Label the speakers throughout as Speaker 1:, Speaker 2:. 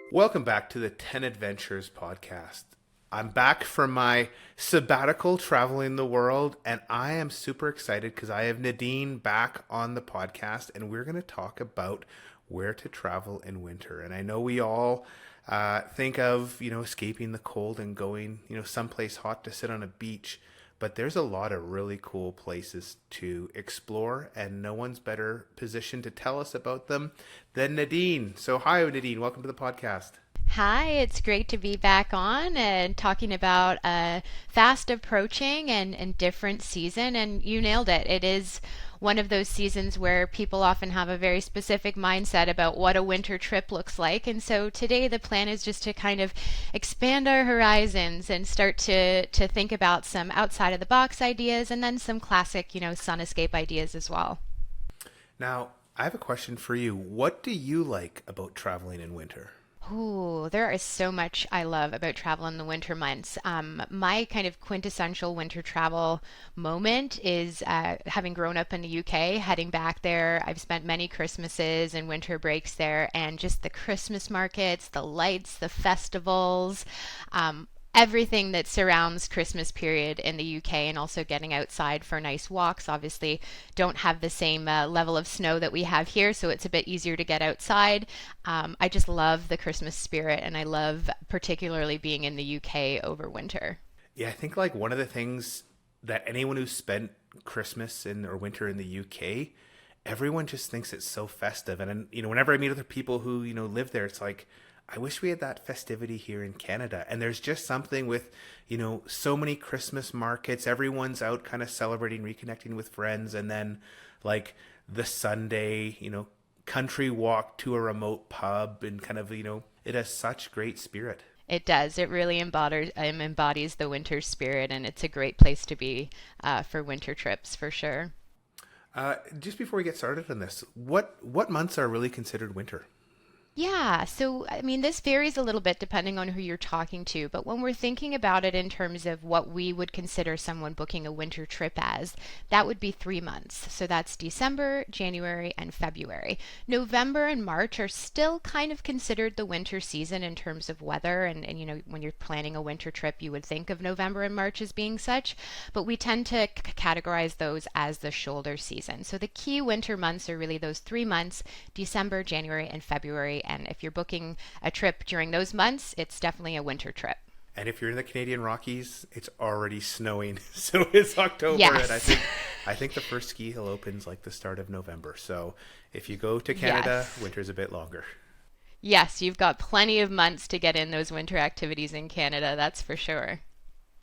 Speaker 1: Welcome back to the 10 Adventures podcast. I'm back from my sabbatical traveling the world, and I am super excited because I have Nadine back on the podcast, and we're going to talk about where to travel in winter. And I know we all think of, escaping the cold and going, someplace hot to sit on a beach, but there's a lot of really cool places to explore, and no one's better positioned to tell us about them than Nadine. So, hi, Nadine. Welcome to the podcast.
Speaker 2: Hi, it's great to be back on and talking about a fast approaching and different season. And you nailed it. It is one of those seasons where people often have a very specific mindset about what a winter trip looks like. And so today the plan is just to kind of expand our horizons and start to think about some outside of the box ideas and then some classic, sun escape ideas as well.
Speaker 1: Now, I have a question for you. What do you like about traveling in winter?
Speaker 2: Ooh, there is so much I love about travel in the winter months. My kind of quintessential winter travel moment is having grown up in the UK, heading back there. I've spent many Christmases and winter breaks there, and just the Christmas markets, the lights, the festivals. Everything that surrounds Christmas period in the UK, and also getting outside for nice walks. Obviously, don't have the same level of snow that we have here, so it's a bit easier to get outside. I just love the Christmas spirit, and I love particularly being in the UK over winter.
Speaker 1: Yeah, I think like one of the things that anyone who's spent Christmas in or winter in the UK, everyone just thinks it's so festive. And whenever I meet other people who live there, it's like I wish we had that festivity here in Canada. And there's just something with so many Christmas markets. Everyone's out kind of celebrating, reconnecting with friends, and then like the Sunday, country walk to a remote pub, and kind of it has such great spirit.
Speaker 2: It does. It really embodies the winter spirit, and it's a great place to be for winter trips for sure.
Speaker 1: Just before we get started on this, what months are really considered winter?
Speaker 2: Yeah, so I mean, this varies a little bit depending on who you're talking to, but when we're thinking about it in terms of what we would consider someone booking a winter trip as, that would be 3 months. So that's December, January, and February. November and March are still kind of considered the winter season in terms of weather, and when you're planning a winter trip, you would think of November and March as being such, but we tend to categorize those as the shoulder season. So the key winter months are really those 3 months: December, January, and February. And if you're booking a trip during those months, it's definitely a winter trip.
Speaker 1: And if you're in the Canadian Rockies, it's already snowing. So it's October, and I
Speaker 2: Yes.
Speaker 1: think I think the first ski hill opens like the start of November. So if you go to Canada,
Speaker 2: Yes.
Speaker 1: winter's a bit longer.
Speaker 2: Yes, you've got plenty of months to get in those winter activities in Canada, that's for sure.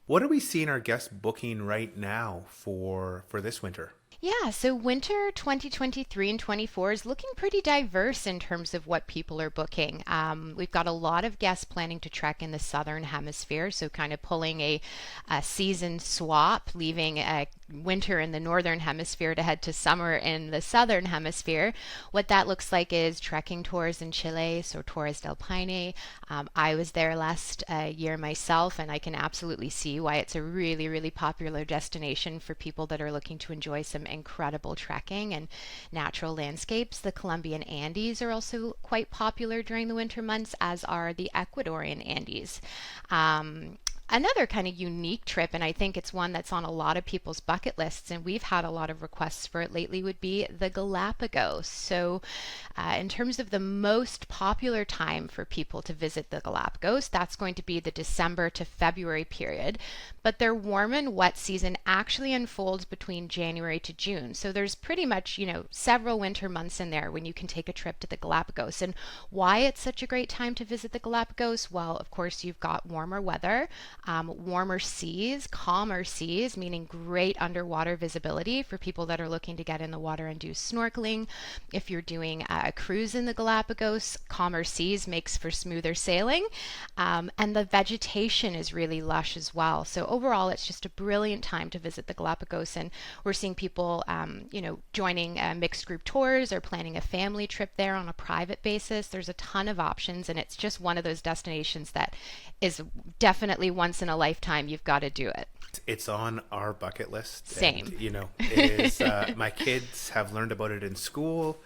Speaker 1: What are we seeing our guests booking right now for this winter?
Speaker 2: Yeah, so winter 2023 and 24 is looking pretty diverse in terms of what people are booking. We've got a lot of guests planning to trek in the southern hemisphere, so kind of pulling a season swap, leaving winter in the northern hemisphere to head to summer in the southern hemisphere. What that looks like is trekking tours in Chile, so Torres del Paine. I was there last year myself, and I can absolutely see why it's a really, really popular destination for people that are looking to enjoy some incredible trekking and natural landscapes. The Colombian Andes are also quite popular during the winter months, as are the Ecuadorian Andes. Another kind of unique trip, and I think it's one that's on a lot of people's bucket lists, and we've had a lot of requests for it lately, would be the Galapagos. So, in terms of the most popular time for people to visit the Galapagos, that's going to be the December to February period. But their warm and wet season actually unfolds between January to June. So there's pretty much, several winter months in there when you can take a trip to the Galapagos. And why it's such a great time to visit the Galapagos? Well, of course, you've got warmer weather, warmer seas, calmer seas, meaning great underwater visibility for people that are looking to get in the water and do snorkeling. If you're doing a cruise in the Galapagos, calmer seas makes for smoother sailing. And the vegetation is really lush as well. So overall, it's just a brilliant time to visit the Galapagos. And we're seeing people, joining mixed group tours or planning a family trip there on a private basis. There's a ton of options, and it's just one of those destinations that is definitely once in a lifetime. You've got to do it.
Speaker 1: It's on our bucket list, and
Speaker 2: Same.
Speaker 1: it is. My kids have learned about it in school,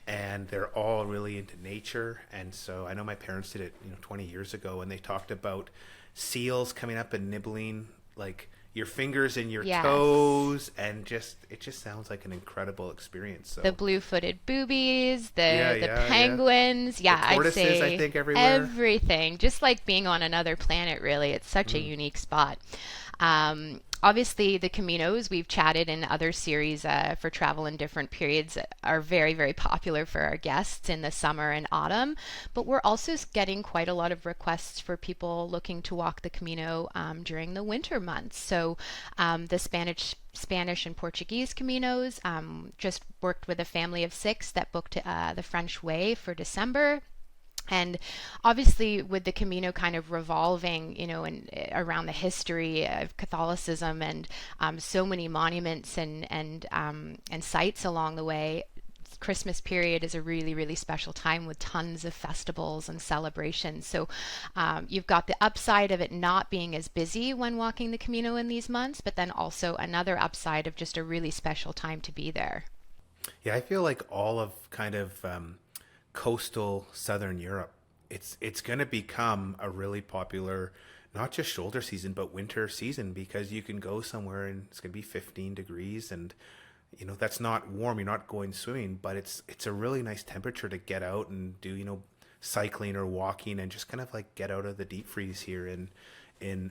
Speaker 1: and they're all really into nature. And so I know my parents did it, 20 years ago, and they talked about seals coming up and nibbling like your fingers and your
Speaker 2: Yes.
Speaker 1: toes, and just it just sounds like an incredible experience.
Speaker 2: The
Speaker 1: So
Speaker 2: blue-footed boobies,
Speaker 1: yeah,
Speaker 2: the
Speaker 1: yeah, yeah.
Speaker 2: penguins.
Speaker 1: The
Speaker 2: Yeah, I'd
Speaker 1: tortoises, I
Speaker 2: say
Speaker 1: think, everywhere.
Speaker 2: everything. Just like being on another planet, really. It's such a
Speaker 1: Mm.
Speaker 2: unique spot. Obviously, the Caminos we've chatted in other series for travel in different periods are very, very popular for our guests in the summer and autumn. But we're also getting quite a lot of requests for people looking to walk the Camino during the winter months. So the Spanish and Portuguese Caminos. Just worked with a family of 6 that booked the French Way for December. And obviously, with the Camino kind of revolving, around the history of Catholicism and so many monuments and sites along the way, Christmas period is a really, really special time with tons of festivals and celebrations. So you've got the upside of it not being as busy when walking the Camino in these months, but then also another upside of just a really special time to be there.
Speaker 1: Yeah, I feel like all of kind of coastal southern Europe, it's going to become a really popular, not just shoulder season, but winter season, because you can go somewhere and it's going to be 15 degrees, and that's not warm. You're not going swimming, but it's a really nice temperature to get out and do cycling or walking, and just kind of like get out of the deep freeze here in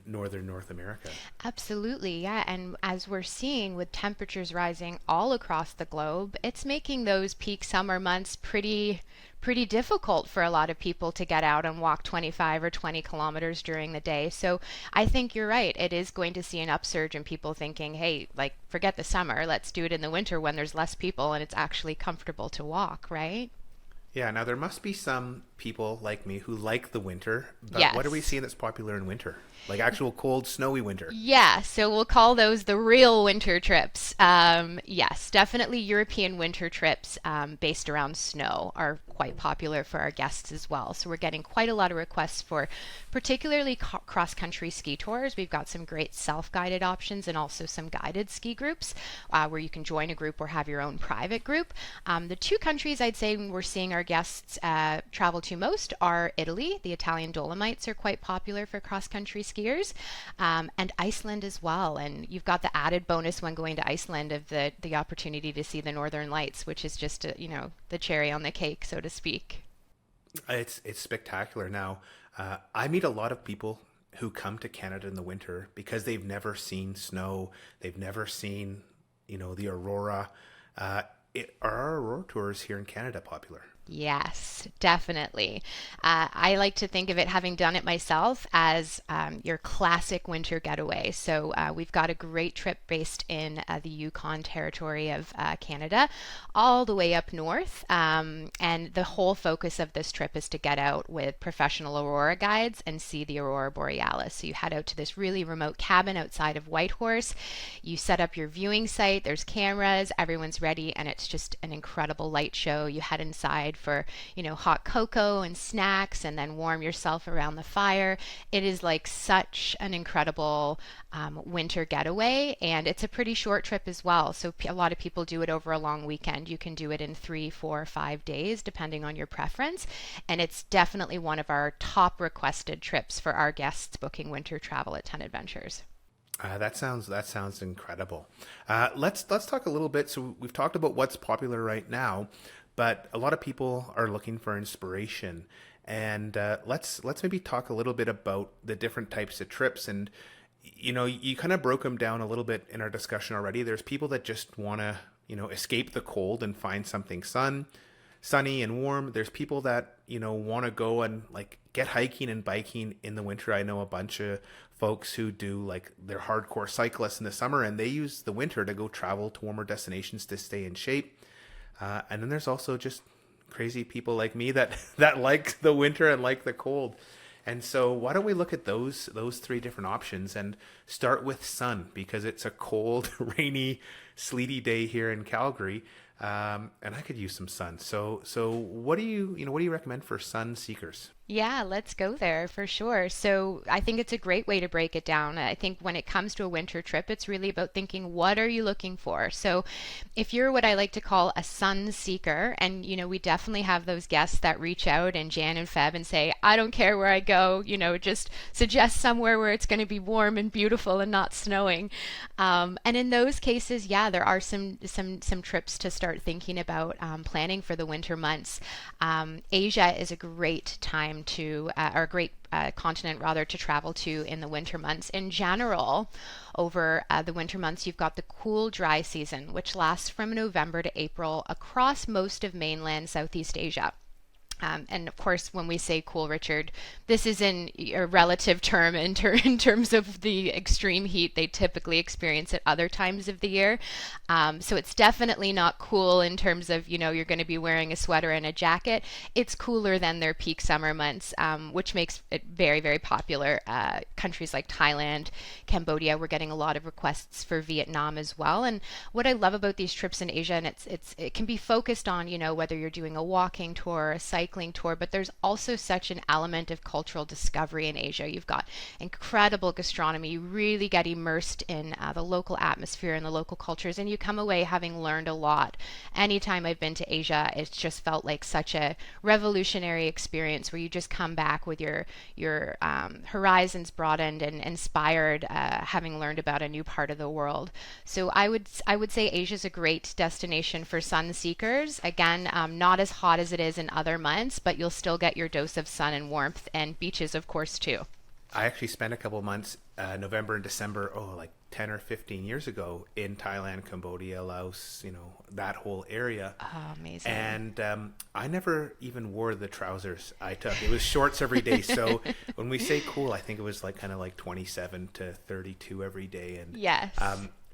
Speaker 1: northern North America.
Speaker 2: Absolutely, yeah. And as we're seeing with temperatures rising all across the globe, it's making those peak summer months pretty difficult for a lot of people to get out and walk 25 or 20 kilometers during the day. So I think you're right. It is going to see an upsurge in people thinking, hey, like forget the summer, let's do it in the winter when there's less people and it's actually comfortable to walk, right?
Speaker 1: Yeah, now there must be some people like me who like the winter, but what are we
Speaker 2: Yes.
Speaker 1: seeing that's popular in winter? Like actual cold, snowy winter.
Speaker 2: Yeah, so we'll call those the real winter trips. Yes, definitely European winter trips based around snow are quite popular for our guests as well. So we're getting quite a lot of requests for particularly cross country ski tours. We've got some great self guided options and also some guided ski groups where you can join a group or have your own private group. The 2 countries I'd say we're seeing our guests travel to most are Italy. The Italian Dolomites are quite popular for cross country skiers, and Iceland as well. And you've got the added bonus when going to Iceland of the opportunity to see the Northern Lights, which is just the cherry on the cake, so to speak.
Speaker 1: It's spectacular. Now, I meet a lot of people who come to Canada in the winter because they've never seen snow. They've never seen, the aurora. Are our aurora tours here in Canada popular?
Speaker 2: Yes, definitely. I like to think of it, having done it myself, as your classic winter getaway. So we've got a great trip based in the Yukon territory of Canada, all the way up north. And the whole focus of this trip is to get out with professional aurora guides and see the aurora borealis. So you head out to this really remote cabin outside of Whitehorse. You set up your viewing site. There's cameras. Everyone's ready, and it's just an incredible light show. You head inside for, hot cocoa and snacks and then warm yourself around the fire. It is like such an incredible winter getaway, and it's a pretty short trip as well. So a lot of people do it over a long weekend. You can do it in 3, 4, 5 days, depending on your preference. And it's definitely one of our top requested trips for our guests booking winter travel at 10 Adventures.
Speaker 1: That sounds incredible. Let's talk a little bit. So we've talked about what's popular right now, but a lot of people are looking for inspiration, and let's maybe talk a little bit about the different types of trips. And you kind of broke them down a little bit in our discussion already. There's people that just want to escape the cold and find something sunny and warm. There's people that want to go and like get hiking and biking in the winter. I know a bunch of folks who do, like, they're hardcore cyclists in the summer, and they use the winter to go travel to warmer destinations to stay in shape. And then there's also just crazy people like me that that like the winter and like the cold. And so why don't we look at those 3 different options and start with sun, because it's a cold, rainy, sleety day here in Calgary, and I could use some sun. So what do you recommend for sun seekers?
Speaker 2: Yeah, let's go there for sure. So I think it's a great way to break it down. I think when it comes to a winter trip, it's really about thinking, what are you looking for? So if you're what I like to call a sun seeker, and we definitely have those guests that reach out in Jan and Feb and say, I don't care where I go, just suggest somewhere where it's going to be warm and beautiful and not snowing. And in those cases, yeah, there are some trips to start thinking about planning for the winter months. Asia is a great time or a great continent rather, to travel to in the winter months. In general, over the winter months, you've got the cool, dry season, which lasts from November to April across most of mainland Southeast Asia. And of course, when we say cool, Richard, this is in a relative term in terms of the extreme heat they typically experience at other times of the year. So it's definitely not cool in terms of, you're going to be wearing a sweater and a jacket. It's cooler than their peak summer months, which makes it very, very popular. Countries like Thailand, Cambodia, we're getting a lot of requests for Vietnam as well. And what I love about these trips in Asia, and it can be focused on, whether you're doing a walking tour, a cycling tour, but there's also such an element of cultural discovery in Asia. You've got incredible gastronomy. You really get immersed in the local atmosphere and the local cultures, and you come away having learned a lot. Anytime I've been to Asia, it's just felt like such a revolutionary experience where you just come back with your horizons broadened and inspired, having learned about a new part of the world. So I would say Asia is a great destination for sun seekers. Again, not as hot as it is in other months, but you'll still get your dose of sun and warmth, and beaches, of course, too.
Speaker 1: I actually spent a couple months, November and December, like 10 or 15 years ago, in Thailand, Cambodia, Laos, that whole area.
Speaker 2: Oh, amazing.
Speaker 1: And I never even wore the trousers I took. It was shorts every day. So when we say cool, I think it was like kind of like 27 to 32 every day. And
Speaker 2: Yes.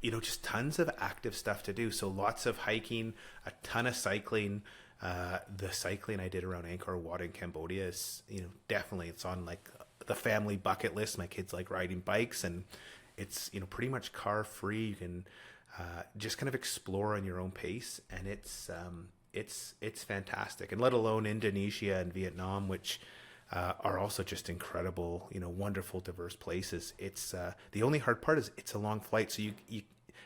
Speaker 1: just tons of active stuff to do. So lots of hiking, a ton of cycling. The cycling I did around Angkor Wat in Cambodia is, definitely it's on like the family bucket list. My kids like riding bikes, and it's, pretty much car free. You can just kind of explore on your own pace, and it's fantastic. And let alone Indonesia and Vietnam, which are also just incredible, wonderful, diverse places. It's the only hard part is it's a long flight, so you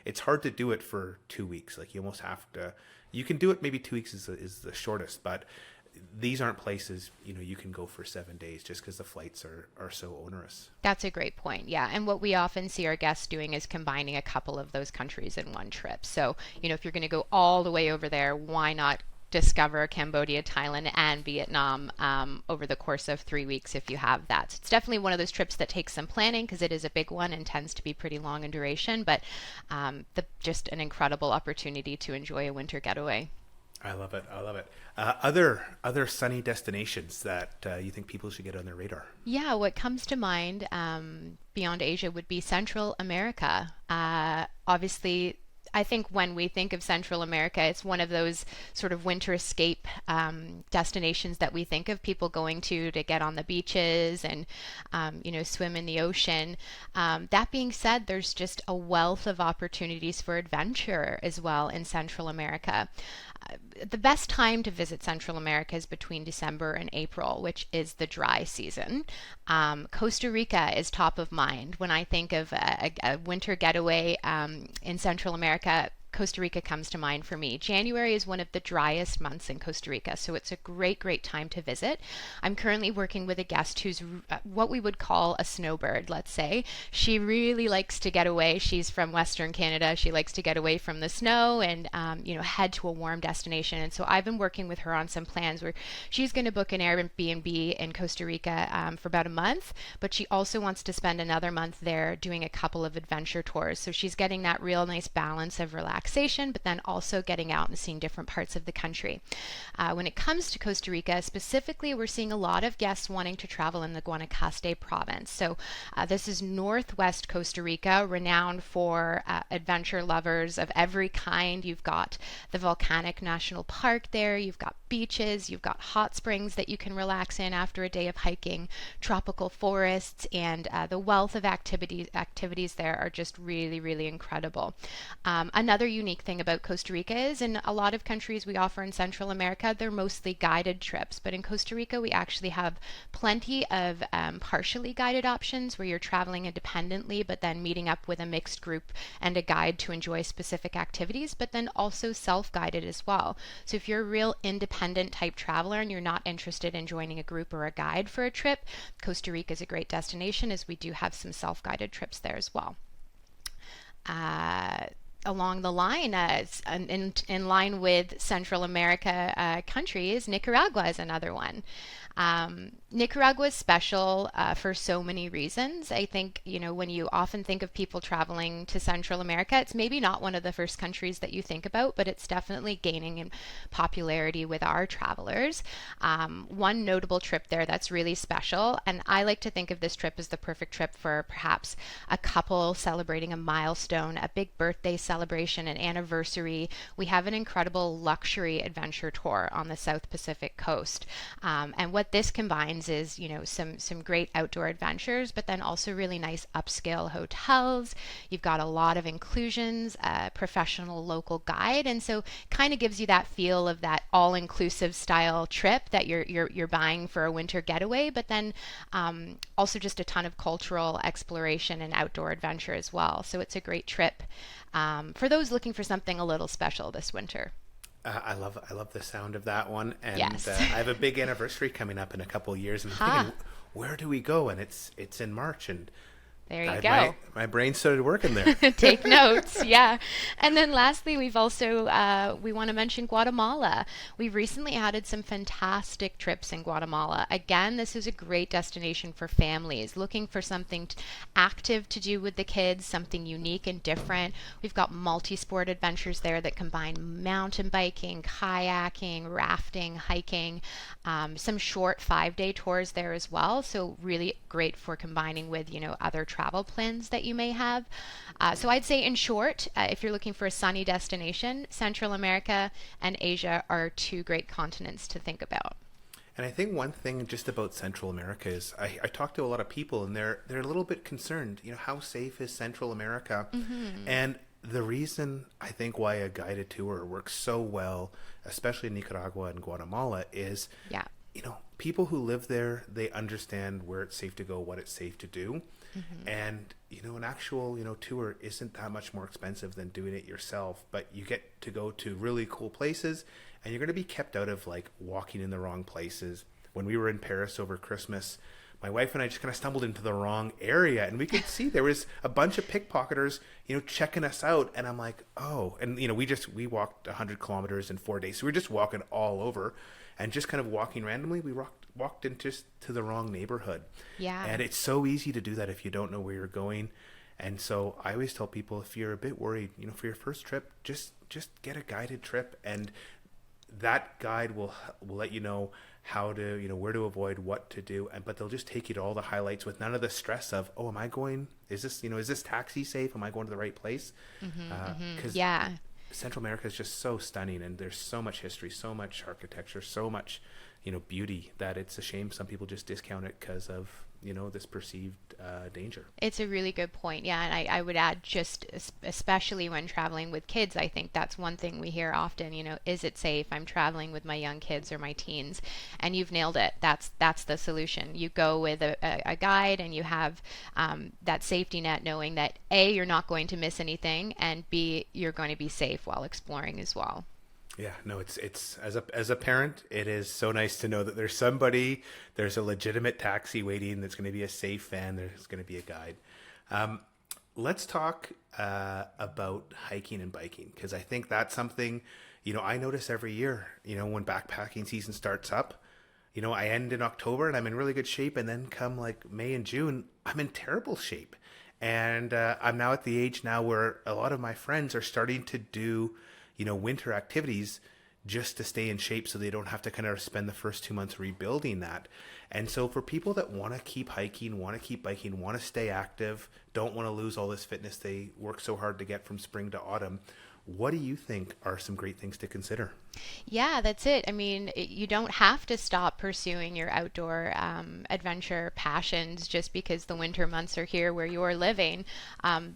Speaker 1: it's hard to do it for 2 weeks. Like you almost have to. You can do it, maybe 2 weeks is the shortest, but these aren't places you can go for 7 days just because the flights are so onerous.
Speaker 2: That's a great point. Yeah. And what we often see our guests doing is combining a couple of those countries in one trip. So, if you're going to go all the way over there, why not discover Cambodia, Thailand, and Vietnam over the course of 3 weeks if you have that? So it's definitely one of those trips that takes some planning because it is a big one and tends to be pretty long in duration, but just an incredible opportunity to enjoy a winter getaway.
Speaker 1: I love it. I love it. Other sunny destinations that you think people should get on their radar?
Speaker 2: Yeah, what comes to mind beyond Asia would be Central America. Obviously, I think when we think of Central America, it's one of those sort of winter escape destinations that we think of people going to get on the beaches and, swim in the ocean. That being said, there's just a wealth of opportunities for adventure as well in Central America. The best time to visit Central America is between December and April, which is the dry season. Costa Rica is top of mind when I think of a winter getaway in Central America. Costa Rica comes to mind for me. January is one of the driest months in Costa Rica, so it's a great, great time to visit. I'm currently working with a guest who's what we would call a snowbird, let's say. She really likes to get away. She's from Western Canada. She likes to get away from the snow and, head to a warm destination. And so I've been working with her on some plans where she's going to book an Airbnb in Costa Rica for about a month, but she also wants to spend another month there doing a couple of adventure tours. So she's getting that real nice balance of relaxation, but then also getting out and seeing different parts of the country. When it comes to Costa Rica, specifically, we're seeing a lot of guests wanting to travel in the Guanacaste province. So this is northwest Costa Rica, renowned for adventure lovers of every kind. You've got the Volcanic National Park there, you've got beaches, you've got hot springs that you can relax in after a day of hiking, tropical forests, and the wealth of activities there are just really, really incredible. Another unique thing about Costa Rica is in a lot of countries we offer in Central America, they're mostly guided trips. But in Costa Rica, we actually have plenty of partially guided options where you're traveling independently, but then meeting up with a mixed group and a guide to enjoy specific activities, but then also self-guided as well. So if you're a real independent type traveler and you're not interested in joining a group or a guide for a trip, Costa Rica is a great destination as we do have some self-guided trips there as well. Uh, Along the line, in line with Central America countries, Nicaragua is another one. Nicaragua is special for so many reasons. I think, when you often think of people traveling to Central America, it's maybe not one of the first countries that you think about, but it's definitely gaining in popularity with our travelers. One notable trip there that's really special, and I like to think of this trip as the perfect trip for perhaps a couple celebrating a milestone, a big birthday celebration, an anniversary. We have an incredible luxury adventure tour on the South Pacific coast. And what this combines is, some great outdoor adventures, but then also really nice upscale hotels. You've got a lot of inclusions, a professional local guide, and so kind of gives you that feel of that all-inclusive style trip that you're buying for a winter getaway, but then also just a ton of cultural exploration and outdoor adventure as well. So it's a great trip for those looking for something a little special this winter.
Speaker 1: I love the sound of that one, and
Speaker 2: Yes.
Speaker 1: I have a big anniversary coming up in a couple of years, and I'm thinking, where do we go? And it's in March, and
Speaker 2: There you
Speaker 1: my
Speaker 2: go.
Speaker 1: my brain started working there.
Speaker 2: Take notes, yeah. And then lastly, we've also we want to mention Guatemala. We've recently added some fantastic trips in Guatemala. Again, this is a great destination for families looking for something active to do with the kids, something unique and different. We've got multi-sport adventures there that combine mountain biking, kayaking, rafting, hiking, some short 5-day tours there as well. So really great for combining with, other travel plans that you may have. So I'd say in short, if you're looking for a sunny destination, Central America and Asia are two great continents to think about.
Speaker 1: And I think one thing just about Central America is I talk to a lot of people, and they're a little bit concerned. How safe is Central America? And the reason I think why a guided tour works so well, especially in Nicaragua and Guatemala, is
Speaker 2: Yeah.
Speaker 1: People who live there, they understand where it's safe to go, what it's safe to do. And, an actual, tour isn't that much more expensive than doing it yourself, but you get to go to really cool places, and you're going to be kept out of like walking in the wrong places. When we were in Paris over Christmas, my wife and I just kind of stumbled into the wrong area, and we could see there was a bunch of pickpocketers, checking us out. And I'm like, oh, and we walked 100 kilometers in 4 days. So we were just walking all over, and just kind of walking randomly. We walked into to the wrong neighborhood.
Speaker 2: Yeah.
Speaker 1: And it's so easy to do that if you don't know where you're going. And so I always tell people, if you're a bit worried, for your first trip, just get a guided trip, and that guide will let you know how to, where to avoid, what to do, but they'll just take you to all the highlights with none of the stress of, oh, am I going, is this taxi safe? Am I going to the right place? Because
Speaker 2: Yeah.
Speaker 1: Central America is just so stunning, and there's so much history, so much architecture, so much, beauty, that it's a shame some people just discount it because of, this perceived danger.
Speaker 2: It's a really good point. Yeah, and I would add, just especially when traveling with kids, I think that's one thing we hear often, is it safe? I'm traveling with my young kids or my teens. And you've nailed it. That's the solution. You go with a guide, and you have that safety net, knowing that A, you're not going to miss anything, and B, you're going to be safe while exploring as well.
Speaker 1: Yeah, no, it's as a parent, it is so nice to know that there's a legitimate taxi waiting, that's going to be a safe van, there's going to be a guide. Let's talk about hiking and biking, because I think that's something, I notice every year, when backpacking season starts up, I end in October and I'm in really good shape, and then come like May and June, I'm in terrible shape. And I'm now at the age now where a lot of my friends are starting to do winter activities just to stay in shape, so they don't have to kind of spend the first 2 months rebuilding that. And so for people that want to keep hiking, want to keep biking, want to stay active, don't want to lose all this fitness they work so hard to get from spring to autumn, what do you think are some great things to consider?
Speaker 2: Yeah, that's it. I mean, you don't have to stop pursuing your outdoor adventure passions just because the winter months are here where you're living.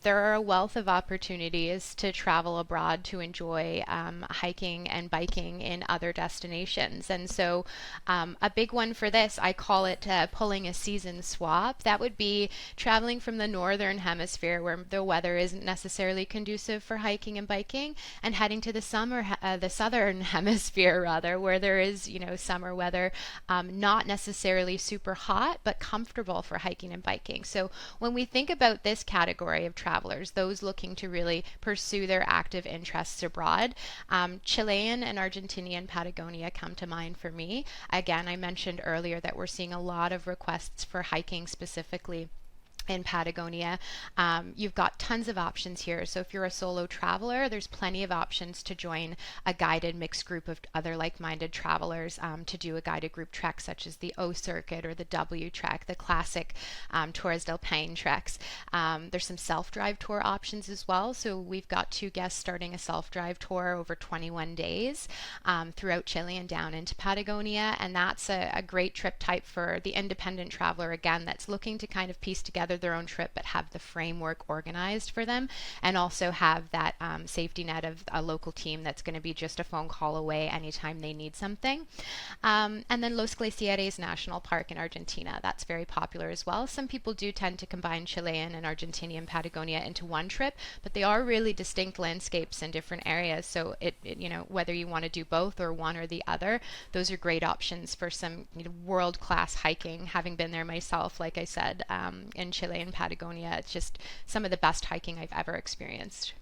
Speaker 2: There are a wealth of opportunities to travel abroad to enjoy hiking and biking in other destinations. And so, a big one for this, I call it pulling a season swap. That would be traveling from the northern hemisphere where the weather isn't necessarily conducive for hiking and biking, and heading to the southern hemisphere rather, where there is, summer weather, not necessarily super hot, but comfortable for hiking and biking. So when we think about this category of travelers, those looking to really pursue their active interests abroad, Chilean and Argentinian Patagonia come to mind for me. Again, I mentioned earlier that we're seeing a lot of requests for hiking specifically in Patagonia. You've got tons of options here. So if you're a solo traveler, there's plenty of options to join a guided mixed group of other like-minded travelers to do a guided group trek such as the O Circuit or the W Trek, the classic Torres del Paine treks. There's some self-drive tour options as well. So we've got two guests starting a self-drive tour over 21 days throughout Chile and down into Patagonia. And that's a great trip type for the independent traveler, again, that's looking to kind of piece together their own trip but have the framework organized for them, and also have that safety net of a local team that's going to be just a phone call away anytime they need something. And then Los Glaciares National Park in Argentina, that's very popular as well. Some people do tend to combine Chilean and Argentinian Patagonia into one trip, but they are really distinct landscapes in different areas. So whether you want to do both or one or the other, those are great options for some world-class hiking. Having been there myself, like I said, in Chile and Patagonia, it's just some of the best hiking I've ever experienced.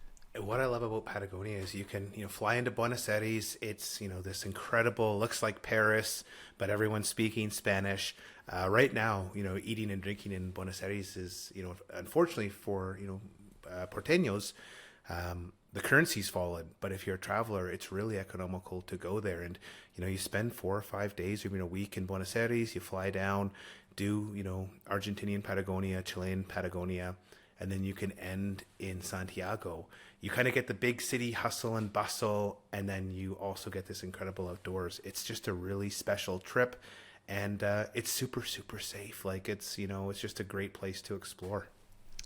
Speaker 1: What I love about Patagonia is you can, fly into Buenos Aires. It's, this incredible, looks like Paris, but everyone's speaking Spanish. Right now, eating and drinking in Buenos Aires is, unfortunately for, Porteños, the currency's fallen. But if you're a traveler, it's really economical to go there. And, you spend 4 or 5 days, or even a week in Buenos Aires, you fly down, do, Argentinian Patagonia, Chilean Patagonia, and then you can end in Santiago. You kind of get the big city hustle and bustle, and then you also get this incredible outdoors. It's just a really special trip, and it's super, super safe. Like it's just a great place to explore.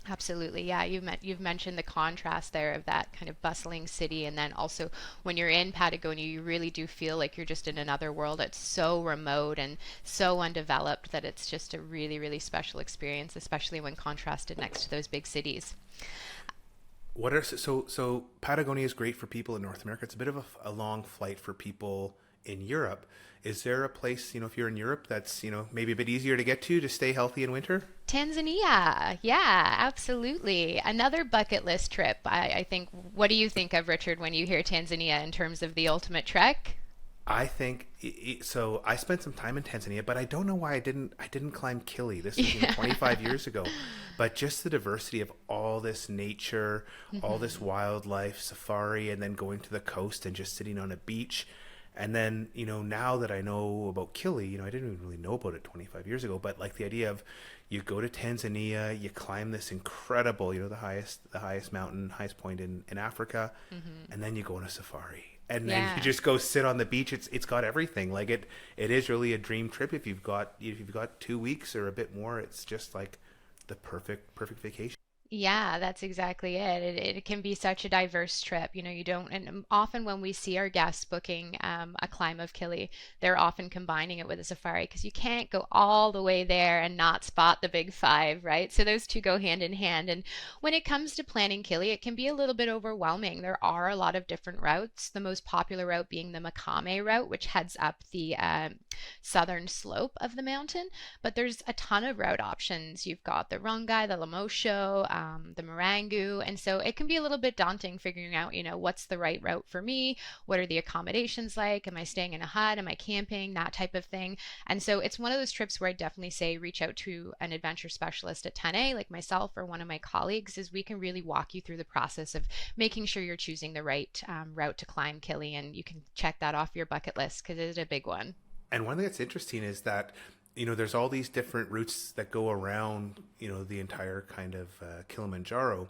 Speaker 2: Absolutely. Yeah, you've mentioned the contrast there of that kind of bustling city, and then also when you're in Patagonia, you really do feel like you're just in another world. It's so remote and so undeveloped that it's just a really, really special experience, especially when contrasted next to those big cities.
Speaker 1: What are so Patagonia is great for people in North America. It's a bit of a long flight for people in Europe. Is there a place, if you're in Europe, that's, maybe a bit easier to get to stay healthy in winter?
Speaker 2: Tanzania. Yeah, absolutely. Another bucket list trip. I think, what do you think of, Richard, when you hear Tanzania in terms of the ultimate trek?
Speaker 1: I think so. I spent some time in Tanzania, but I don't know why I didn't climb Kili. This was
Speaker 2: Yeah.
Speaker 1: 25 years ago. But just the diversity of all this nature, all this
Speaker 2: Mhm.
Speaker 1: wildlife, safari, and then going to the coast and just sitting on a beach. And then, now that I know about Kili, I didn't even really know about it 25 years ago, but like the idea of you go to Tanzania, you climb this incredible, the highest mountain, highest point in Africa,
Speaker 2: Mhm.
Speaker 1: and then you go on a safari. And then you
Speaker 2: Yeah.
Speaker 1: just go sit on the beach. It's got everything. Like it is really a dream trip if you've got 2 weeks or a bit more. It's just like the perfect vacation.
Speaker 2: Yeah, that's exactly it. It can be such a diverse trip. You don't, and often when we see our guests booking a climb of Kili, they're often combining it with a safari because you can't go all the way there and not spot the big five, right? So those two go hand in hand. And when it comes to planning Kili, it can be a little bit overwhelming. There are a lot of different routes, the most popular route being the Makame route, which heads up the southern slope of the mountain. But there's a ton of route options. You've got the Rungai, the Lamosho, the Marangu, and so it can be a little bit daunting figuring out, what's the right route for me? What are the accommodations like? Am I staying in a hut? Am I camping? That type of thing. And so it's one of those trips where I definitely say reach out to an adventure specialist at 10A, like myself or one of my colleagues, as we can really walk you through the process of making sure you're choosing the right route to climb Kili, and you can check that off your bucket list because it is a big one.
Speaker 1: And one thing that's interesting is that there's all these different routes that go around the entire kind of Kilimanjaro,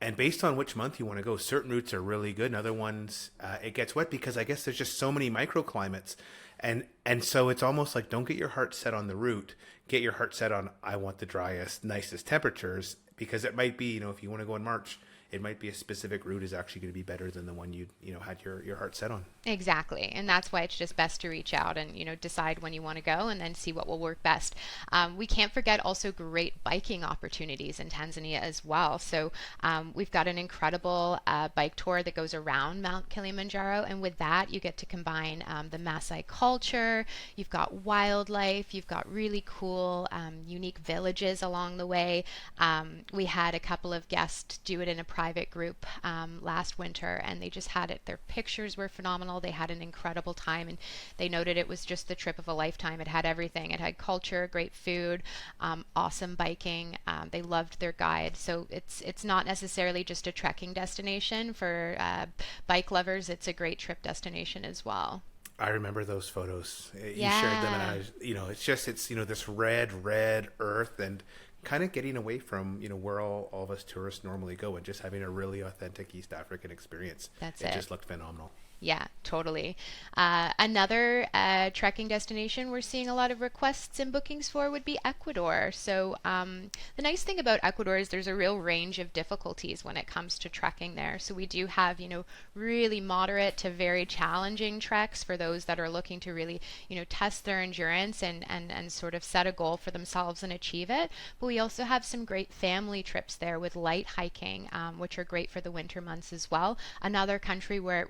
Speaker 1: And based on which month you want to go, certain routes are really good, and other ones it gets wet because I guess there's just so many microclimates, and so it's almost like don't get your heart set on the route, get your heart set on I want the driest, nicest temperatures because it might be if you want to go in March, it might be a specific route is actually going to be better than the one you had your heart set on.
Speaker 2: Exactly. And that's why it's just best to reach out and, decide when you want to go and then see what will work best. We can't forget also great biking opportunities in Tanzania as well. So we've got an incredible bike tour that goes around Mount Kilimanjaro. And with that, you get to combine the Maasai culture, you've got wildlife, you've got really cool, unique villages along the way. We had a couple of guests do it in a private group last winter, and they just had it. Their pictures were phenomenal. They had an incredible time, and they noted it was just the trip of a lifetime. It had everything. It had culture, great food, awesome biking. They loved their guide. So it's not necessarily just a trekking destination for bike lovers. It's a great trip destination as well.
Speaker 1: I remember those photos. You shared them, and
Speaker 2: Yeah.
Speaker 1: it's this red earth, and kind of getting away from where all of us tourists normally go, and just having a really authentic East African experience.
Speaker 2: That's
Speaker 1: It
Speaker 2: it.
Speaker 1: just looked phenomenal.
Speaker 2: Yeah, totally. Another trekking destination we're seeing a lot of requests and bookings for would be Ecuador. So the nice thing about Ecuador is there's a real range of difficulties when it comes to trekking there. So we do have, really moderate to very challenging treks for those that are looking to really, test their endurance and sort of set a goal for themselves and achieve it. But we also have some great family trips there with light hiking, which are great for the winter months as well. Another country where it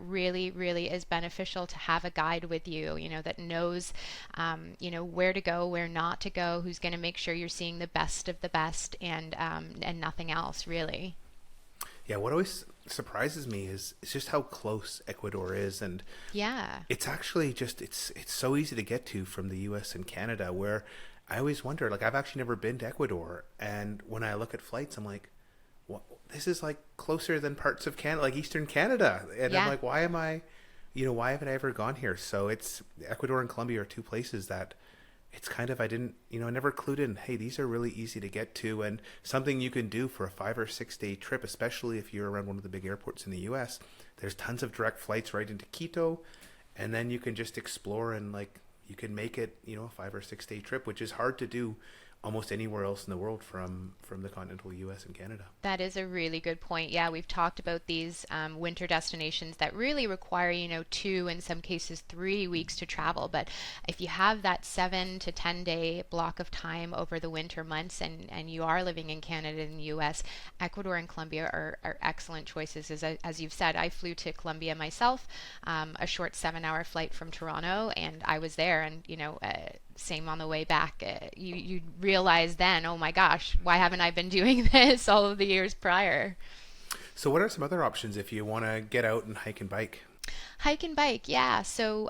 Speaker 2: really is beneficial to have a guide with you, that knows, where to go, where not to go, who's going to make sure you're seeing the best of the best, and nothing else really.
Speaker 1: Yeah, what always surprises me is just how close Ecuador is, and
Speaker 2: Yeah.
Speaker 1: it's actually just it's so easy to get to from the U.S. and Canada. Where I always wonder, like I've actually never been to Ecuador, and when I look at flights, I'm like, what? This is like closer than parts of Canada, like Eastern Canada, and I'm
Speaker 2: Yeah.
Speaker 1: like, why haven't I ever gone here? So it's Ecuador and Colombia are two places that it's kind of I didn't I never clued in. Hey, these are really easy to get to, and something you can do for a 5 or 6 day trip, especially if you're around one of the big airports in the U.S. There's tons of direct flights right into Quito, and then you can just explore and like you can make it a 5 or 6 day trip, which is hard to do almost anywhere else in the world from the continental U.S. and Canada.
Speaker 2: That is a really good point. Yeah, we've talked about these winter destinations that really require, 2, in some cases 3 weeks to travel. But if you have that 7 to 10 day block of time over the winter months and you are living in Canada and the US, Ecuador and Colombia are excellent choices. As you've said, I flew to Colombia myself, a short 7 hour flight from Toronto, and I was there, and, same on the way back. You realize then, oh my gosh, why haven't I been doing this all of the years prior?
Speaker 1: So, what are some other options if you want to get out and hike and bike?
Speaker 2: Hike and bike, yeah. So,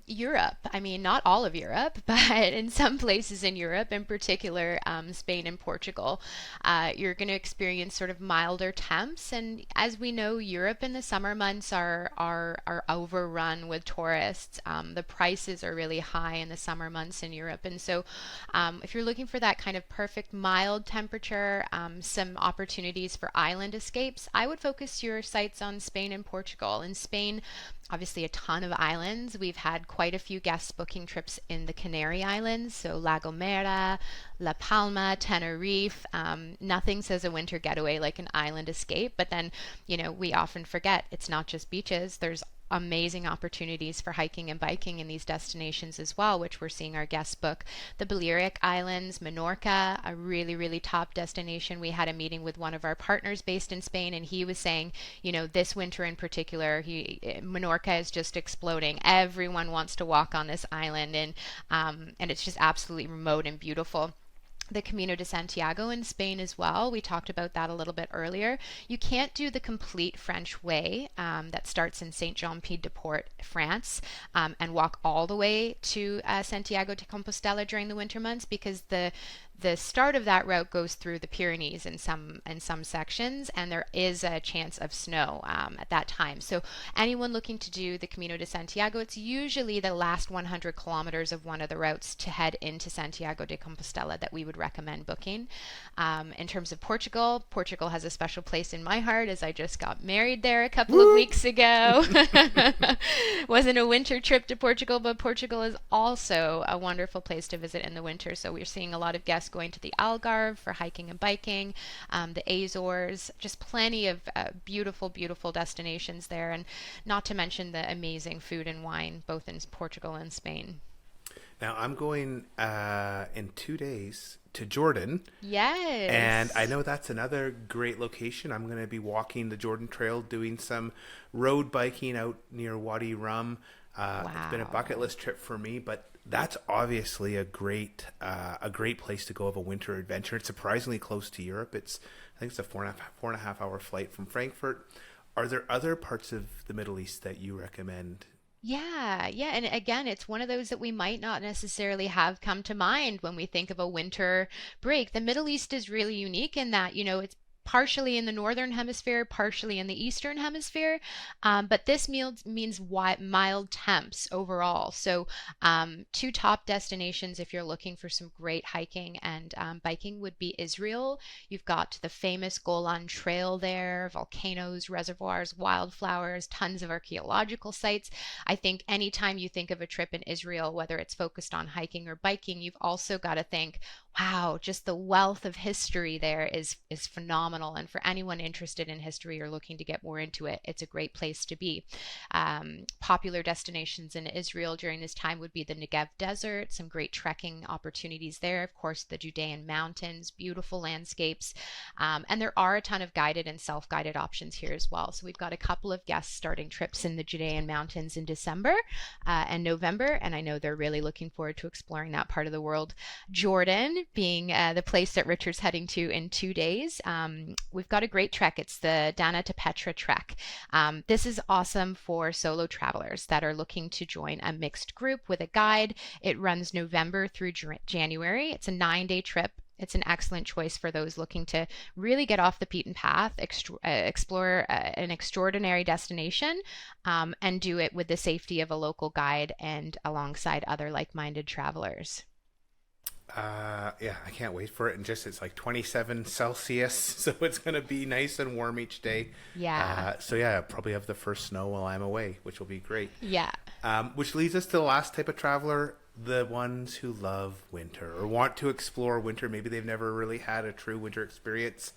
Speaker 2: Europe, I mean, not all of Europe, but in some places in Europe, in particular, Spain and Portugal, you're going to experience sort of milder temps. And as we know, Europe in the summer months are overrun with tourists. The prices are really high in the summer months in Europe. And so, if you're looking for that kind of perfect mild temperature, some opportunities for island escapes, I would focus your sights on Spain and Portugal. In Spain, obviously a ton of islands. We've had quite a few guests booking trips in the Canary Islands, so La Gomera, La Palma, Tenerife. Nothing says a winter getaway like an island escape, but then, we often forget it's not just beaches. There's amazing opportunities for hiking and biking in these destinations as well, which we're seeing our guests book. The Balearic Islands, Menorca, a really top destination. We had a meeting with one of our partners based in Spain, and he was saying, this winter in particular, Menorca is just exploding. Everyone wants to walk on this island, and it's just absolutely remote and beautiful. The Camino de Santiago in Spain as well. We talked about that a little bit earlier. You can't do the complete French way that starts in Saint Jean Pied de Port, France, and walk all the way to Santiago de Compostela during the winter months because the start of that route goes through the Pyrenees in some sections, and there is a chance of snow at that time. So anyone looking to do the Camino de Santiago, it's usually the last 100 kilometers of one of the routes to head into Santiago de Compostela that we would recommend booking. In terms of Portugal, Portugal has a special place in my heart as I just got married there a couple of
Speaker 1: Woo!
Speaker 2: weeks ago. Wasn't a winter trip to Portugal, but Portugal is also a wonderful place to visit in the winter. So we're seeing a lot of guests going to the Algarve for hiking and biking, the Azores, just plenty of beautiful, beautiful destinations there. And not to mention the amazing food and wine, both in Portugal and Spain.
Speaker 1: Now I'm going in 2 days to Jordan, and I
Speaker 2: Yes.
Speaker 1: know that's another great location. I'm going to be walking the Jordan Trail, doing some road biking out near Wadi Rum. It's been a bucket
Speaker 2: Wow.
Speaker 1: list trip for me, but that's obviously a great place to go of a winter adventure. It's surprisingly close to Europe. I think it's a 4.5 hour flight from Frankfurt. Are there other parts of the Middle East that you recommend?
Speaker 2: Yeah, yeah. And again, it's one of those that we might not necessarily have come to mind when we think of a winter break. The Middle East is really unique in that, it's partially in the northern hemisphere, partially in the eastern hemisphere. But this means mild temps overall. So, two top destinations if you're looking for some great hiking and biking would be Israel. You've got the famous Golan Trail there, volcanoes, reservoirs, wildflowers, tons of archaeological sites. I think anytime you think of a trip in Israel, whether it's focused on hiking or biking, you've also got to think, wow, just the wealth of history there is phenomenal. And for anyone interested in history or looking to get more into it, it's a great place to be. Popular destinations in Israel during this time would be the Negev Desert, some great trekking opportunities there. Of course, the Judean mountains, beautiful landscapes. And there are a ton of guided and self guided options here as well. So we've got a couple of guests starting trips in the Judean mountains in December and November. And I know they're really looking forward to exploring that part of the world. Jordan being the place that Richard's heading to in 2 days. We've got a great trek. It's the Dana to Petra trek. This is awesome for solo travelers that are looking to join a mixed group with a guide. It runs November through January. It's a 9-day trip. It's an excellent choice for those looking to really get off the beaten path, explore an extraordinary destination, and do it with the safety of a local guide and alongside other like minded travelers.
Speaker 1: Yeah, I can't wait for it. And just it's like 27 Celsius, so it's gonna be nice and warm each day.
Speaker 2: Yeah.
Speaker 1: So yeah, I'll probably have the first snow while I'm away, which will be great.
Speaker 2: Yeah.
Speaker 1: Which leads us to the last type of traveler, the ones who love winter or want to explore winter. Maybe they've never really had a true winter experience.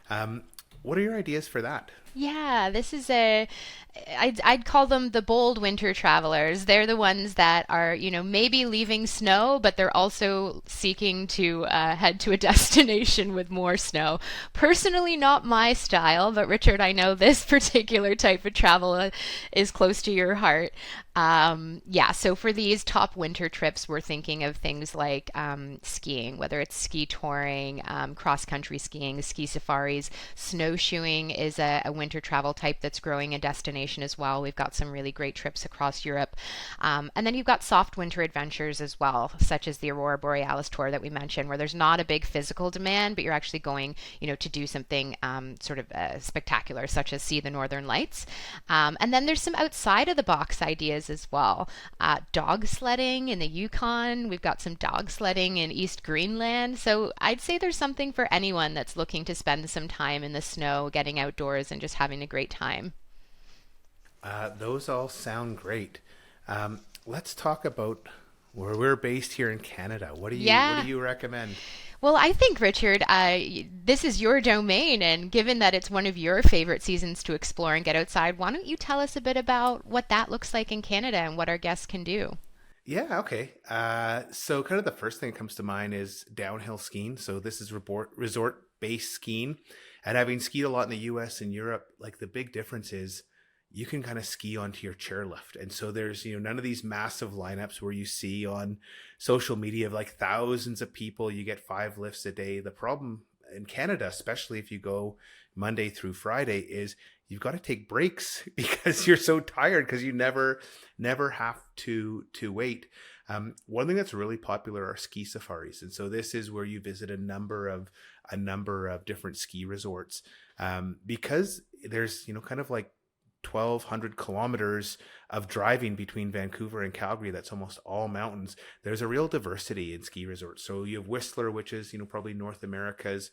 Speaker 1: Um, what are your ideas for that?
Speaker 2: Yeah, this is I'd call them the bold winter travelers. They're the ones that are, maybe leaving snow, but they're also seeking to head to a destination with more snow. Personally, not my style, but Richard, I know this particular type of travel is close to your heart. Yeah, so for these top winter trips, we're thinking of things like skiing, whether it's ski touring, cross country skiing, ski safaris. Snowshoeing is a winter travel type that's growing a destination as well. We've got some really great trips across Europe. And then you've got soft winter adventures as well, such as the Aurora Borealis tour that we mentioned, where there's not a big physical demand, but you're actually going, to do something sort of spectacular, such as see the Northern Lights. And then there's some outside of the box ideas as well. Dog sledding in the Yukon. We've got some dog sledding in East Greenland. So I'd say there's something for anyone that's looking to spend some time in the snow, getting outdoors, and just having a great time.
Speaker 1: Those all sound great. Let's talk about where we're based here in Canada. What
Speaker 2: Yeah.
Speaker 1: do you recommend?
Speaker 2: Well, I think, Richard, this is your domain, and given that it's one of your favorite seasons to explore and get outside, why don't you tell us a bit about what that looks like in Canada and what our guests can do?
Speaker 1: Yeah, okay. So kind of the first thing that comes to mind is downhill skiing. So this is resort based skiing. And having skied a lot in the US and Europe, like the big difference is you can kind of ski onto your chairlift. And so there's, none of these massive lineups where you see on social media of like thousands of people, you get 5 lifts a day. The problem in Canada, especially if you go Monday through Friday, is you've got to take breaks because you're so tired because you never have to wait. One thing that's really popular are ski safaris, and so this is where you visit a number of different ski resorts, because there's kind of like 1,200 kilometers of driving between Vancouver and Calgary. That's almost all mountains. There's a real diversity in ski resorts. So you have Whistler, which is probably North America's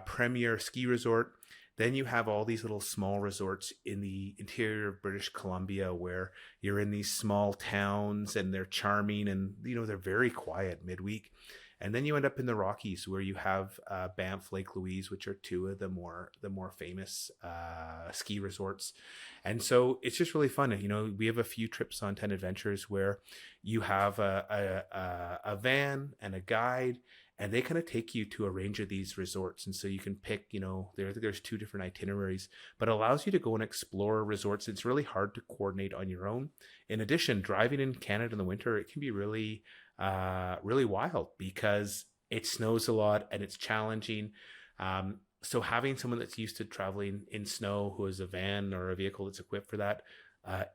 Speaker 1: premier ski resort. Then you have all these little small resorts in the interior of British Columbia where you're in these small towns and they're charming and they're very quiet midweek. And then you end up in the Rockies where you have Banff, Lake Louise, which are two of the more famous ski resorts. And so it's just really fun. We have a few trips on 10 Adventures where you have a van and a guide, and they kind of take you to a range of these resorts. And so you can pick, there's two different itineraries, but it allows you to go and explore resorts. It's really hard to coordinate on your own. In addition, driving in Canada in the winter, it can be really wild because it snows a lot and it's challenging. So having someone that's used to traveling in snow, who has a van or a vehicle that's equipped for that,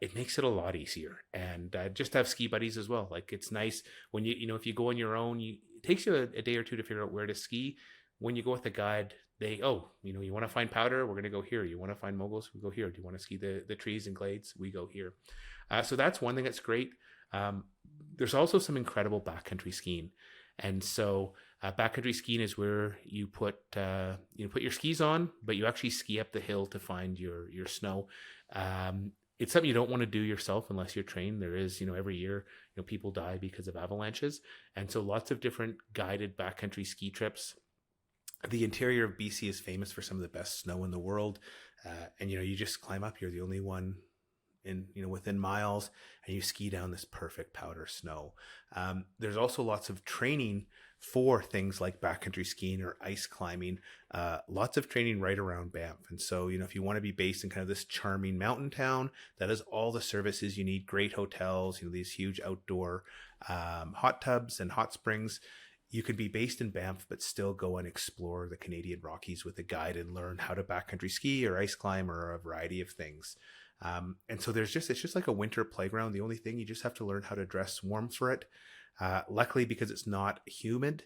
Speaker 1: it makes it a lot easier. And just have ski buddies as well. Like it's nice when if you go on your own, it takes you a day or two to figure out where to ski. When you go with a guide, you want to find powder, we're going to go here. You want to find moguls, we go here. Do you want to ski the trees and glades? We go here. So that's one thing that's great. There's also some incredible backcountry skiing. And so backcountry skiing is where you put your skis on, but you actually ski up the hill to find your snow. It's something you don't want to do yourself unless you're trained. There is, every year, people die because of avalanches. And so lots of different guided backcountry ski trips. The interior of BC is famous for some of the best snow in the world. And, you just climb up. You're the only one within miles, and you ski down this perfect powder snow. There's also lots of training for things like backcountry skiing or ice climbing, lots of training right around Banff. And so, if you want to be based in kind of this charming mountain town that has all the services you need, great hotels, these huge outdoor hot tubs and hot springs, you could be based in Banff, but still go and explore the Canadian Rockies with a guide and learn how to backcountry ski or ice climb or a variety of things. And so it's just like a winter playground. The only thing, you just have to learn how to dress warm for it. Luckily, because it's not humid,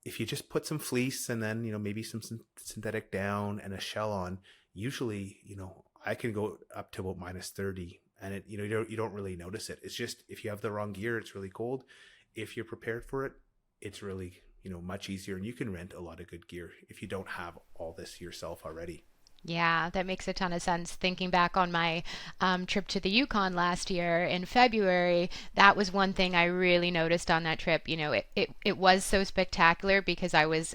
Speaker 1: if you just put some fleece and then, maybe some synthetic down and a shell on, usually, I can go up to about -30 and it, you don't really notice it. It's just, if you have the wrong gear, it's really cold. If you're prepared for it, it's really, much easier, and you can rent a lot of good gear if you don't have all this yourself already.
Speaker 2: Yeah, that makes a ton of sense. Thinking back on my trip to the Yukon last year in February, that was one thing I really noticed on that trip. It was so spectacular because I was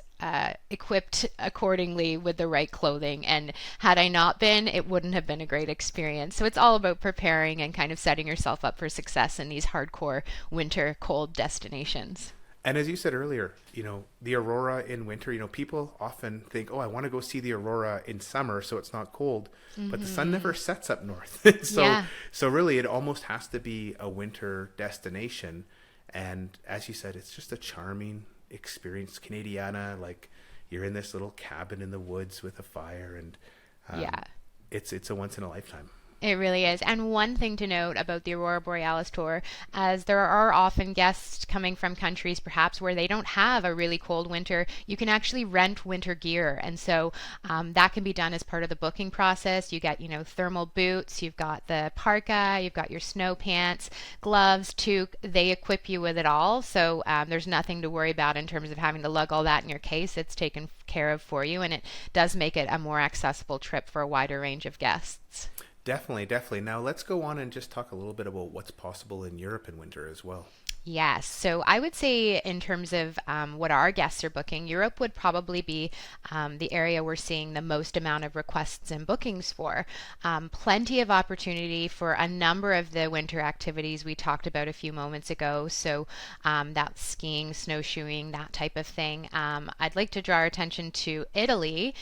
Speaker 2: equipped accordingly with the right clothing. And had I not been, it wouldn't have been a great experience. So it's all about preparing and kind of setting yourself up for success in these hardcore winter cold destinations.
Speaker 1: And as you said earlier, the aurora in winter, people often think, oh, I want to go see the aurora in summer so it's not cold, but the sun never sets up north. so
Speaker 2: Yeah.
Speaker 1: so really it almost has to be a winter destination. And as you said, it's just a charming experience. Canadiana, like you're in this little cabin in the woods with a fire, and
Speaker 2: Yeah.
Speaker 1: it's a once in a lifetime.
Speaker 2: It really is. And one thing to note about the Aurora Borealis tour, as there are often guests coming from countries perhaps where they don't have a really cold winter, you can actually rent winter gear. And so that can be done as part of the booking process. You get, thermal boots, you've got the parka, you've got your snow pants, gloves, toque. They equip you with it all. So there's nothing to worry about in terms of having to lug all that in your case. It's taken care of for you, and it does make it a more accessible trip for a wider range of guests.
Speaker 1: Definitely, definitely. Now let's go on and just talk a little bit about what's possible in Europe in winter as well.
Speaker 2: Yes. So I would say, in terms of what our guests are booking, Europe would probably be the area we're seeing the most amount of requests and bookings for. Plenty of opportunity for a number of the winter activities we talked about a few moments ago. So that's skiing, snowshoeing, that type of thing. I'd like to draw our attention to Italy.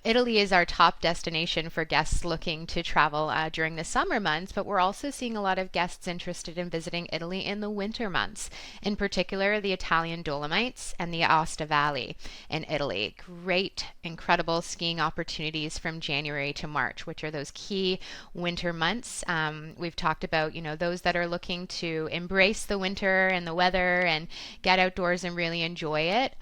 Speaker 2: Italy is our top destination for guests looking to travel during the summer months, but we're also seeing a lot of guests interested in visiting Italy in the winter colder months, in particular the Italian Dolomites and the Aosta Valley in Italy. Great, incredible skiing opportunities from January to March, which are those key winter months. We've talked about, those that are looking to embrace the winter and the weather and get outdoors and really enjoy it.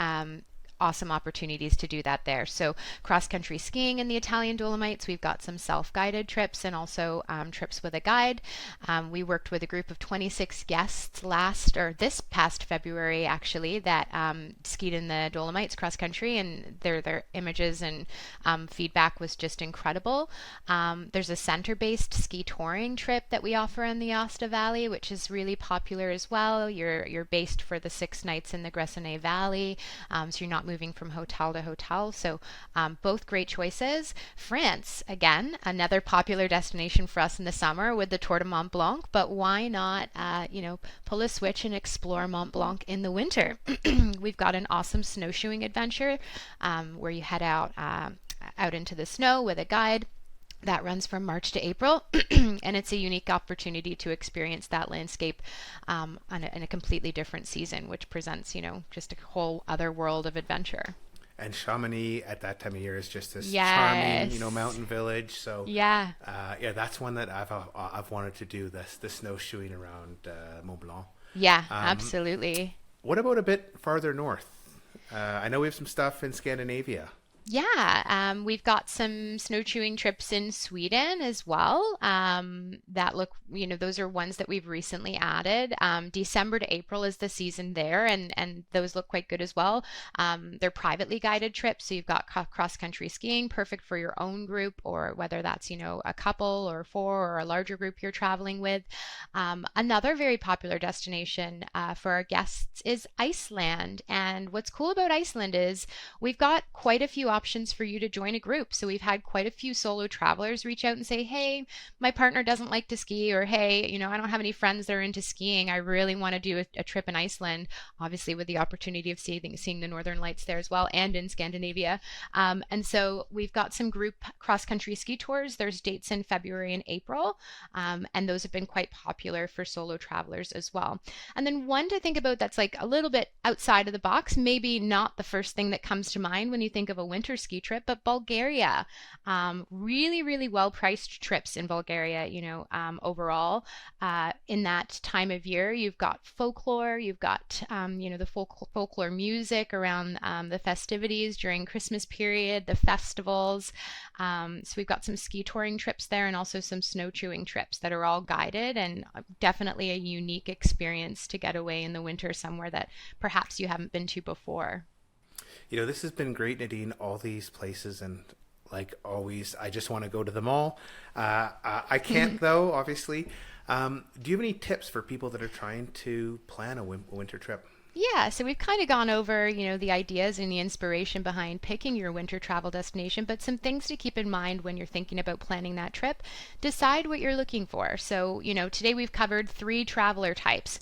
Speaker 2: Awesome opportunities to do that there. So cross country skiing in the Italian Dolomites, we've got some self-guided trips and also trips with a guide. We worked with a group of 26 guests this past February actually, that skied in the Dolomites cross country, and their images and feedback was just incredible. There's a center-based ski touring trip that we offer in the Aosta Valley, which is really popular as well. You're based for the 6 nights in the Gressoney Valley, so you're not moving from hotel to hotel. So both great choices. France, again, another popular destination for us in the summer with the Tour de Mont Blanc, but why not, pull a switch and explore Mont Blanc in the winter? We've got an awesome snowshoeing adventure where you head out into the snow with a guide. That runs from March to April, and it's a unique opportunity to experience that landscape in a completely different season, which presents, just a whole other world of adventure.
Speaker 1: And Chamonix at that time of year is just this
Speaker 2: Yes.
Speaker 1: charming, mountain village. So
Speaker 2: Yeah.
Speaker 1: that's one that I've wanted to do, the snowshoeing around Mont Blanc.
Speaker 2: Yeah, absolutely.
Speaker 1: What about a bit farther north? I know we have some stuff in Scandinavia.
Speaker 2: Yeah, we've got some snowshoeing trips in Sweden as well. That look, those are ones that we've recently added. December to April is the season there, and those look quite good as well. They're privately guided trips, so you've got cross-country skiing, perfect for your own group, or whether that's, a couple or 4 or a larger group you're traveling with. Another very popular destination for our guests is Iceland, and what's cool about Iceland is we've got quite a few options for you to join a group. So we've had quite a few solo travelers reach out and say, hey, my partner doesn't like to ski, or hey, I don't have any friends that are into skiing. I really want to do a trip in Iceland, obviously with the opportunity of seeing the Northern Lights there as well, and in Scandinavia. And so we've got some group cross-country ski tours. There's dates in February and April, and those have been quite popular for solo travelers as well. And then one to think about that's like a little bit outside of the box, maybe not the first thing that comes to mind when you think of a winter ski trip, but Bulgaria. Really, really well priced trips in Bulgaria, overall. In that time of year, you've got folklore, you've got, the folklore music around the festivities during Christmas period, the festivals. So we've got some ski touring trips there and also some snowshoeing trips that are all guided, and definitely a unique experience to get away in the winter somewhere that perhaps you haven't been to before.
Speaker 1: This has been great, Nadine, all these places, and like always, I just want to go to them all. I can't, though, obviously. Do you have any tips for people that are trying to plan a winter trip?
Speaker 2: Yeah, so we've kind of gone over, the ideas and the inspiration behind picking your winter travel destination, but some things to keep in mind when you're thinking about planning that trip. Decide what you're looking for. So, today we've covered 3 traveler types.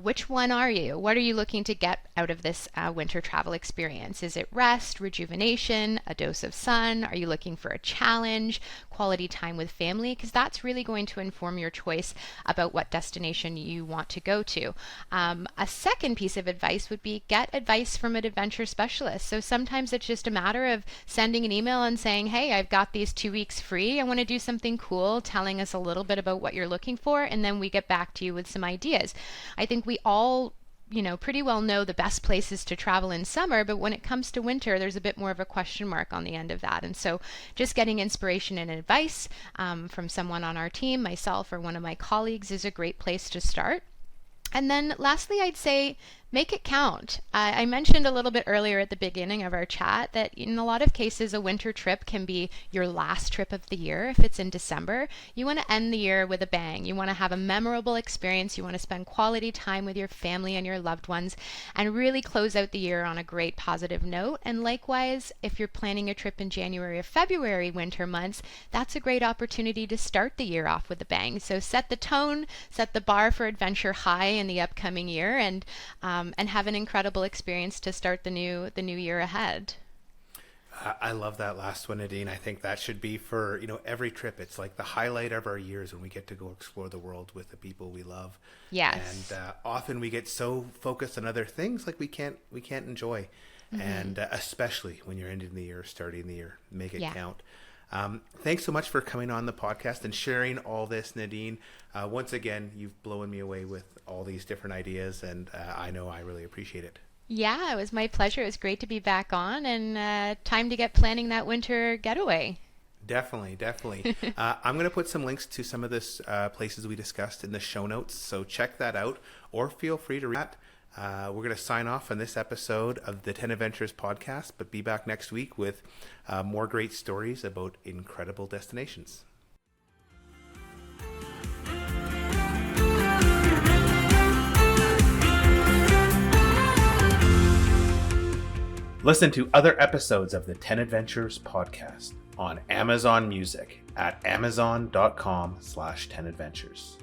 Speaker 2: Which one are you? What are you looking to get out of this winter travel experience? Is it rest, rejuvenation, a dose of sun? Are you looking for a challenge, quality time with family? Because that's really going to inform your choice about what destination you want to go to. A second piece of advice would be get advice from an adventure specialist. So sometimes it's just a matter of sending an email and saying, hey, I've got these 2 weeks free. I want to do something cool, telling us a little bit about what you're looking for, and then we get back to you with some ideas. I think we all pretty well know the best places to travel in summer, but when it comes to winter, there's a bit more of a question mark on the end of that. And so just getting inspiration and advice from someone on our team, myself or one of my colleagues, is a great place to start. And then lastly, I'd say make it count. I mentioned a little bit earlier at the beginning of our chat that in a lot of cases, a winter trip can be your last trip of the year. If it's in December, you want to end the year with a bang. You want to have a memorable experience. You want to spend quality time with your family and your loved ones and really close out the year on a great positive note. And likewise, if you're planning a trip in January or February, winter months, that's a great opportunity to start the year off with a bang. So set the tone, set the bar for adventure high in the upcoming year, and have an incredible experience to start the new year ahead.
Speaker 1: I love that last one, Nadine. I think that should be for, every trip. It's like the highlight of our years when we get to go explore the world with the people we love. And
Speaker 2: Yes.
Speaker 1: often we get so focused on other things like we can't enjoy. And especially when you're ending the year, starting the year, make it
Speaker 2: Yeah.
Speaker 1: count. Thanks so much for coming on the podcast and sharing all this, Nadine. Once again, you've blown me away with all these different ideas, and I know I really appreciate it.
Speaker 2: Yeah, it was my pleasure. It was great to be back on and time to get planning that winter getaway.
Speaker 1: Definitely, definitely. I'm going to put some links to some of this places we discussed in the show notes, so check that out, or feel free to read that. We're going to sign off on this episode of the 10 Adventures podcast, but be back next week with more great stories about incredible destinations. Listen to other episodes of the 10 Adventures podcast on Amazon Music at amazon.com/10adventures.